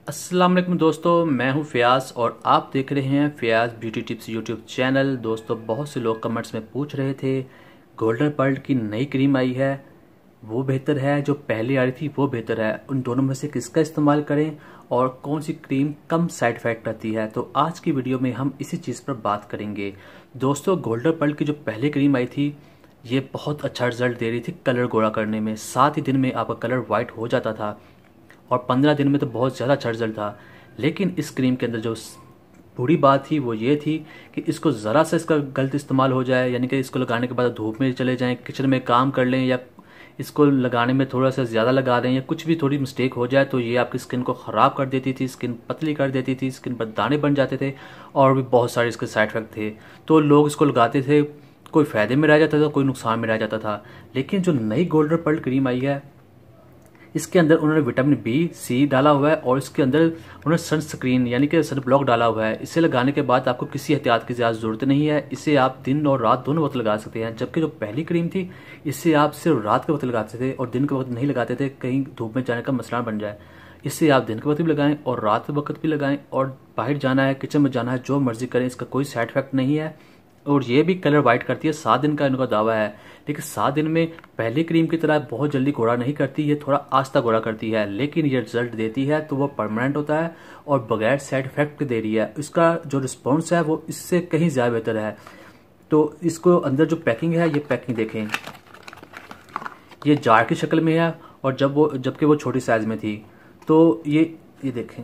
अस्सलाम वालेकुम दोस्तों, मैं हूं फ़याज़ और आप देख रहे हैं Fayaz beauty tips YouTube channel. दोस्तों, बहुत से लोग कमेंट्स में पूछ रहे थे गोल्डन पर्ल की नई क्रीम आई है, वो बेहतर है जो पहले आई थी वो बेहतर है, उन दोनों में से किसका इस्तेमाल करें और कौन सी क्रीम कम साइड इफ़ेक्ट करती है। तो आज की वीडियो में हम इसी चीज़ पर बात करेंगे। दोस्तों, गोल्डन पर्ल की जो पहले क्रीम आई थी ये बहुत अच्छा रिजल्ट दे रही थी कलर गोरा करने में। 7 ही दिन में आपका कलर वाइट हो जाता था और 15 दिन में तो बहुत ज़्यादा अच्छा रिजल्ट था। लेकिन इस क्रीम के अंदर जो बुरी बात थी वो ये थी कि इसको ज़रा सा इसका गलत इस्तेमाल हो जाए, यानी कि इसको लगाने के बाद धूप में चले जाएं, किचन में काम कर लें या इसको लगाने में थोड़ा सा ज़्यादा लगा दें या कुछ भी थोड़ी मिस्टेक हो जाए तो ये आपकी स्किन को ख़राब कर देती थी, स्किन पतली कर देती थी, स्किन पर दाने बन जाते थे और भी बहुत सारे इसके साइड इफेक्ट थे। तो लोग इसको लगाते थे, कोई फ़ायदे में रह जाता था, कोई नुकसान में रह जाता था। लेकिन जो नई गोल्डन पर्ल क्रीम आई है इसके अंदर उन्होंने विटामिन बी सी डाला हुआ है और इसके अंदर उन्होंने सनस्क्रीन यानी कि सन ब्लॉक डाला हुआ है। इसे लगाने के बाद आपको किसी एहतियात की ज़्यादा ज़रूरत नहीं है। इसे आप दिन और रात दोनों वक्त लगा सकते हैं, जबकि जो पहली क्रीम थी इसे आप सिर्फ रात के वक्त लगाते थे और दिन के वक्त नहीं लगाते थे, कहीं धूप में जाने का मसला बन जाए। इससे आप दिन के वक्त भी लगाएं और रात के वक्त भी लगाएं और बाहर जाना है, किचन में जाना है, जो मर्जी करें, इसका कोई साइड इफेक्ट नहीं है। और ये भी कलर वाइट करती है। 7 दिन का इनका दावा है, लेकिन 7 दिन में पहली क्रीम की तरह बहुत जल्दी गोरा नहीं करती, ये थोड़ा आस्ता गोरा करती है। लेकिन ये रिजल्ट देती है तो वो परमानेंट होता है और बगैर साइड इफेक्ट दे रही है। इसका जो रिस्पॉन्स है वो इससे कहीं ज़्यादा बेहतर है। तो इसको अंदर जो पैकिंग है, ये पैकिंग देखें, ये जार की शक्ल में है और जबकि वो छोटी साइज में थी। तो ये देखें,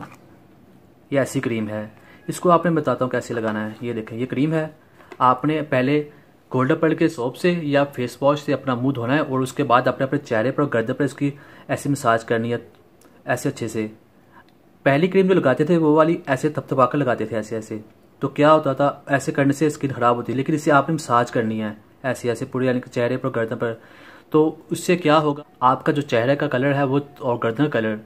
ये ऐसी क्रीम है। इसको आपने बताता हूँ कैसे लगाना है। ये देखें, ये क्रीम है। आपने पहले गोल्डन पर्ल के सोप से या फेस वॉश से अपना मुंह धोना है और उसके बाद अपने अपने चेहरे पर और गर्दन पर इसकी ऐसी मसाज करनी है, ऐसे अच्छे से। पहली क्रीम जो लगाते थे वो वाली ऐसे थपथपा कर लगाते थे, ऐसे ऐसे। तो क्या होता था, ऐसे करने से स्किन खराब होती है। लेकिन इसे आपने मसाज करनी है ऐसे ऐसे पूरे, यानी कि चेहरे पर गर्दन पर। तो उससे क्या होगा, आपका जो चेहरे का कलर है वो और गर्दन कलर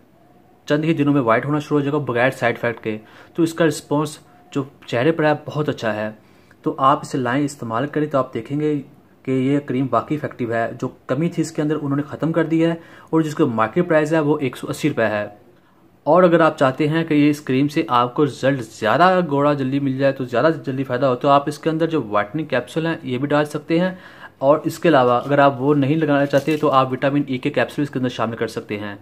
चंद ही दिनों में वाइट होना शुरू हो जाएगा बगैर साइड इफेक्ट के। तो इसका रिस्पॉन्स जो चेहरे पर है बहुत अच्छा है। तो आप इसे लाएं, इस्तेमाल करें तो आप देखेंगे कि ये क्रीम वाकई इफेक्टिव है। जो कमी थी इसके अंदर उन्होंने ख़त्म कर दी है और जिसका मार्केट प्राइस है वो 180 रुपये है। और अगर आप चाहते हैं कि ये इस क्रीम से आपको रिजल्ट ज़्यादा गोरा जल्दी मिल जाए, तो ज़्यादा जल्दी फ़ायदा हो, तो आप इसके अंदर जो वाइटनिंग कैप्सूल हैं ये भी डाल सकते हैं। और इसके अलावा अगर आप वो नहीं लगाना चाहते तो आप विटामिन ई के कैप्सूल इसके अंदर शामिल कर सकते हैं।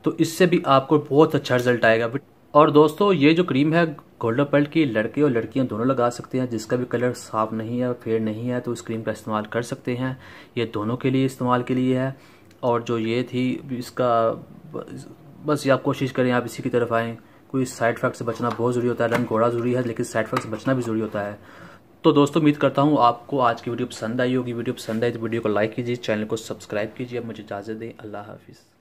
तो इससे भी आपको बहुत अच्छा रिजल्ट आएगा। और दोस्तों, ये जो क्रीम है गोल्डन पर्ल की, लड़के और लड़कियां दोनों लगा सकते हैं। जिसका भी कलर साफ नहीं है, फेयर नहीं है, तो इस क्रीम का इस्तेमाल कर सकते हैं। ये दोनों के लिए इस्तेमाल के लिए है। और जो ये थी इसका, बस ये आप कोशिश करें आप इसी की तरफ आएँ। कोई साइड इफेक्ट से बचना बहुत ज़रूरी होता है। रंग गोरा ज़रूरी है लेकिन साइड इफेक्ट से बचना भी ज़रूरी होता है। तो दोस्तों, उम्मीद करता हूँ आपको आज की वीडियो पसंद आई होगी। वीडियो पसंद आई तो वीडियो को लाइक कीजिए, चैनल को सब्सक्राइब कीजिए। अब मुझे इजाज़त दें, अल्लाह हाफिज़।